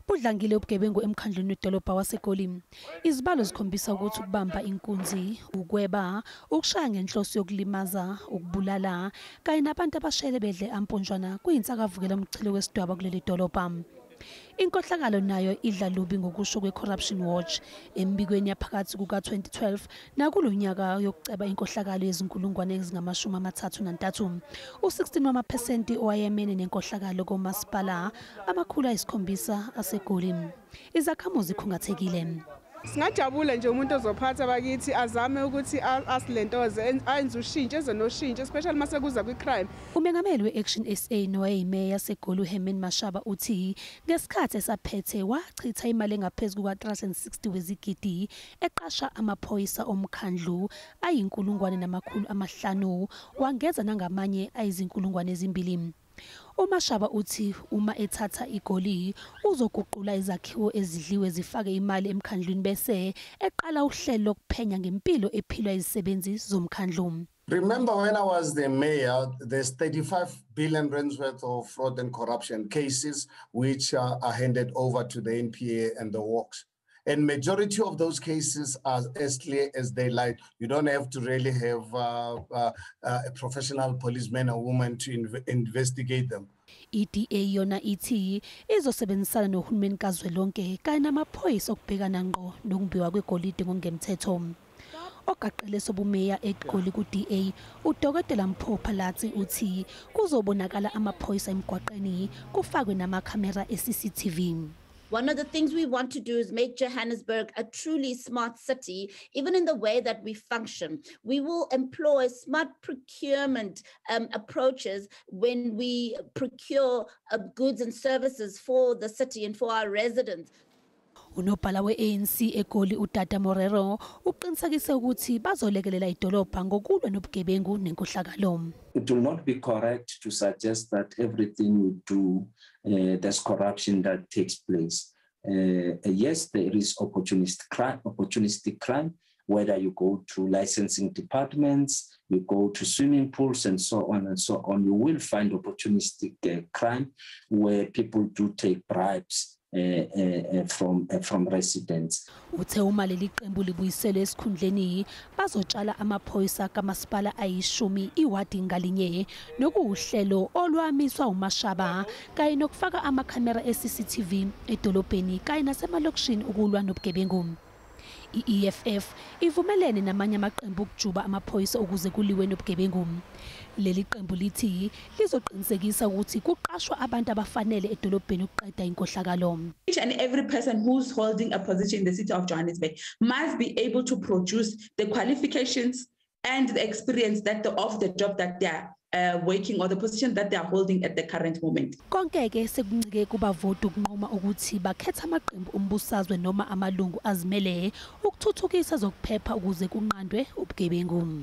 Budlangile ubugebengu emkhandlweni wedolobha waseGoli. Izibalo zikhombisa ukuthi ukubamba inkunzi, ukweba, ukushaya ngenhloso yokulimaza, ukubulala, kanye nabantu abashayele bedle amponjwana kuyinsakavukela umchilo wesidwaba kuleli dolobha. Inkohlakalo nayo idla lubi ngokusho kwe-Corruption Watch embikweni yaphakathi kuka-2012 nakulo nyaka yokuceba inkohlakalo yezinkulungwane ezingama-33. U-16% owayemene nenkohlakalo komasipala ama-700 aseGoli. Izakhamuzi zikhungathekile. Singajabula nje umuntu ozophatha bakithi azame ukuthi asilentoze ayenze ushintsho ezenoshintsho especially mase kuza kwi-crime. Umengameli we-Action SA nowayimeya yaseGoli uHerman Mashaba uthi ngesikhathi esaphethe wachitha imali engaphezulu kuka-360 wezigidi eqasha amaphoyisa omkhandlu ayi-500 wangeza nangamanye ayizi-2,000. uMashaba uthi uma ethatha iGoli uzoguqula izakhiwo ezidliwe zifake imali emkhandlwini bese eqala uhlelo lokuphenya ngempilo ephilwa izisebenzi zomkhandlu. Remember when I was the mayor, there's 35 billion rands worth of fraud and corruption cases which are handed over to the NPA and the works. And majority of those cases are as clear as daylight. You don't have to really have a professional policeman or woman to investigate them. IDA yona ithi izosebenzisana nohulumeni kazwelonke kanye namaphoyisa okubhekana ngqo nokumbiwa kwegolide ngokungemthetho. Ogaqele sobumeya eGoli ku-DA uDokotela Mphopha Lathi uthi kuzobonakala amaphoyisa emgwaqeni kufakwe namakhamera eCCTV. One of the things we want to do is make Johannesburg a truly smart city, even in the way that we function. We will employ smart procurement approaches when we procure goods and services for the city and for our residents. Unobhala we-ANC eGoli uTata Morero uqinisekise ukuthi bazolekelela idolobha ngokulwa nobugebengu nenkohlakalo. It will not be correct to suggest that everything we do, there's corruption that takes place. Yes, there is opportunistic crime, whether you go to licensing departments, you go to swimming pools and so on and so on. You will find opportunistic crime where people do take bribes from residents. Uthe uma leli qembu libuyisele esikhundleni bazotshala amaphoyisa kamasipala ayi10 iwadi ngalinye nokuhlelo olwamiswa uMashaba kanye nokufaka amakhamera eCCTV edolobheni kanye nasemalokishini ukulwa nobugebengu. I-EFF ivumelene namanye amaqembu ukujuba amaphoyisa ukuze kuliwe nobugebengu. Leli qembu lithi lizoqinisekisa ukuthi kuqashwa abantu abafanele edolobheni ukuqeda inkohlakalo. Each and every person who's holding a position in the city of Johannesburg must be able to produce the qualifications and the experience of the job that they are working or the position that they are holding at the current moment. Konke ke sekuncike kubavoti ukunqoma ukuthi bakhetha amaqembu ombusazwe noma amalungu azimele ukuthuthukisa zokuphepha ukuze kunqandwe ubugebengu.